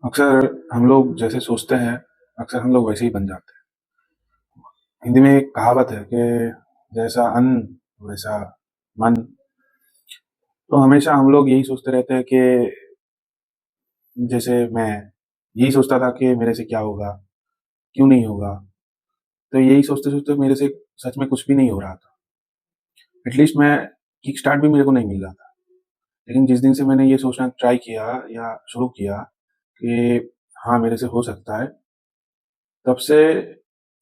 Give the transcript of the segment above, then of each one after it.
अक्सर हम लोग जैसे सोचते हैं, अक्सर हम लोग वैसे ही बन जाते हैं। हिंदी में एक कहावत है कि जैसा अन्न वैसा मन। तो हमेशा हम लोग यही सोचते रहते हैं कि जैसे मैं यही सोचता था कि मेरे से क्या होगा, क्यों नहीं होगा। तो यही सोचते-सोचते मेरे से सच में कुछ भी नहीं हो रहा था। एटलीस्ट मैं किक स्टार्ट भी मेरे को नहीं मिल रहा था। लेकिन जिस दिन से मैंने ये सोचना ट्राई किया या शुरू किया कि हाँ, मेरे से हो सकता है, तब से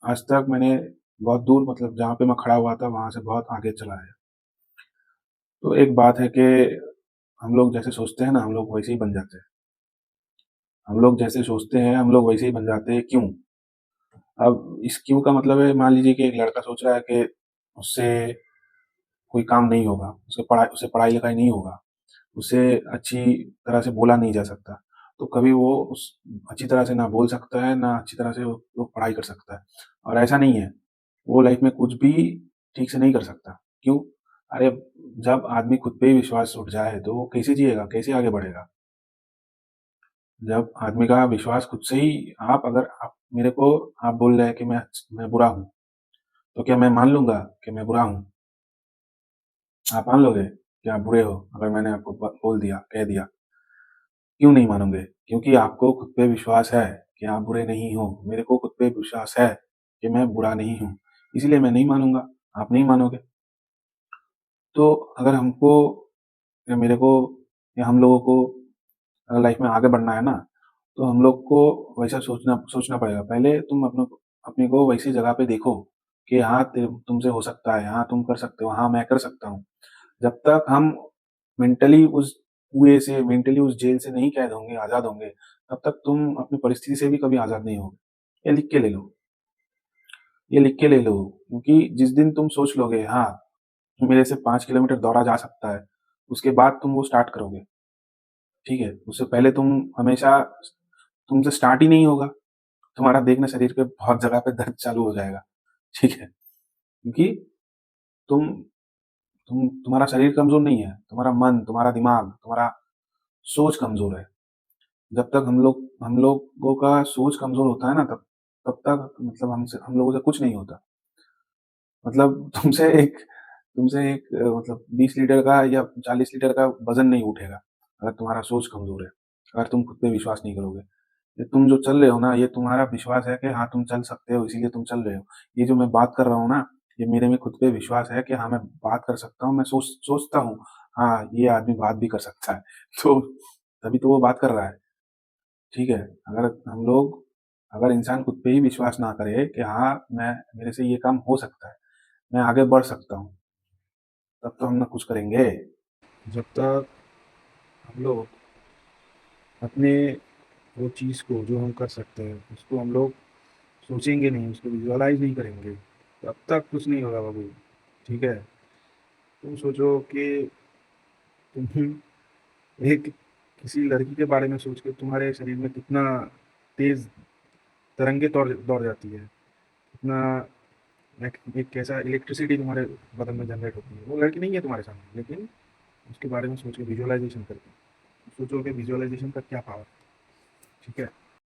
आज तक मैंने बहुत दूर मतलब जहाँ पे मैं खड़ा हुआ था वहाँ से बहुत आगे चला है। तो एक बात है कि हम लोग जैसे सोचते हैं ना, हम लोग वैसे ही बन जाते हैं। हम लोग जैसे सोचते हैं, हम लोग वैसे ही बन जाते हैं, क्यों? अब इस क्यों का मतलब है, मान लीजिए कि एक लड़का सोच रहा है कि उससे कोई काम नहीं होगा, उससे पढ़ाई-लिखाई नहीं होगा, उसे अच्छी तरह से बोला नहीं जा सकता। तो कभी वो उस अच्छी तरह से ना बोल सकता है, ना अच्छी तरह से वो पढ़ाई कर सकता है। और ऐसा नहीं है, वो लाइफ में कुछ भी ठीक से नहीं कर सकता। क्यों? अरे, जब आदमी खुद पे ही विश्वास उठ जाए, तो वो कैसे जिएगा, कैसे आगे बढ़ेगा? जब आदमी का विश्वास खुद से ही अगर आप बोल रहे हैं कि मैं बुरा हूँ, तो क्या मैं मान लूँगा कि मैं बुरा हूँ? आप मान लोगे कि आप बुरे हो, अगर मैंने आपको बोल दिया, कह दिया? क्यों नहीं मानोगे? क्योंकि आपको खुद पे विश्वास है कि आप बुरे नहीं हो। मेरे को खुद पे विश्वास है कि मैं बुरा नहीं हूँ, इसीलिए मैं नहीं मानूँगा, आप नहीं मानोगे। तो अगर हमको या मेरे को या हम लोगों को अगर लाइफ में आगे बढ़ना है ना, तो हम लोग को वैसा सोचना सोचना पड़ेगा। पहले तुम अपने को वैसी जगह पे देखो कि हाँ, तुमसे हो सकता है, हाँ, तुम कर सकते हो, हाँ, मैं कर सकता हूँ। जब तक हम मेंटली उस कुएँ से, मेंटली उस जेल से नहीं कैद होंगे, आज़ाद होंगे, तब तक तुम अपनी परिस्थिति से भी कभी आज़ाद नहीं होगे। ये लिख के ले लो, ये लिख के ले लो, क्योंकि जिस दिन तुम सोच लोगे, हाँ, मेरे से 5 किलोमीटर दौड़ा जा सकता है, उसके बाद तुम वो स्टार्ट करोगे, ठीक है? उससे पहले तुमसे स्टार्ट ही नहीं होगा, तुम्हारा देखना शरीर पे बहुत जगह पे दर्द चालू हो जाएगा, ठीक है? क्योंकि तुम तुम्हारा शरीर कमज़ोर नहीं है, तुम्हारा मन, तुम्हारा दिमाग, तुम्हारा सोच कमज़ोर है। जब तक हम लोगों का सोच कमज़ोर होता है ना, तब तब तक मतलब हम लोगों से कुछ नहीं होता। मतलब मतलब 20 लीटर का या 40 लीटर का वज़न नहीं उठेगा, अगर तुम्हारा सोच कमज़ोर है, अगर तुम खुद पे विश्वास नहीं करोगे। ये तुम जो चल रहे हो ना, ये तुम्हारा विश्वास है कि हाँ, तुम चल सकते हो, इसीलिए तुम चल रहे हो। ये जो मैं बात कर रहा हूँ ना, ये मेरे में खुद पे विश्वास है कि हाँ, मैं बात कर सकता हूँ, मैं सोचता हूँ, हाँ, ये आदमी बात भी कर सकता है। तो तभी तो वो बात कर रहा है, ठीक है? अगर इंसान खुद पे ही विश्वास ना करे कि हाँ, मेरे से ये काम हो सकता है, मैं आगे बढ़ सकता हूँ, तब तो हम ना कुछ करेंगे। जब तक हम लोग अपने वो चीज़ को जो हम कर सकते हैं, उसको हम लोग सोचेंगे नहीं, उसको विजुअलाइज़ नहीं करेंगे, तब तक कुछ नहीं होगा बाबू, ठीक है? तुम सोचो कि तुम एक किसी लड़की के बारे में सोच के तुम्हारे शरीर में कितना तेज़ तरंगे दौड़ जाती है, कितना एक कैसा इलेक्ट्रिसिटी तुम्हारे बदन में जनरेट होती है। वो लड़की नहीं है तुम्हारे सामने, लेकिन उसके बारे में सोच के विजुअलाइज़ेशन करके सोचो कि विजुअलाइज़ेशन का क्या पावर है, ठीक है?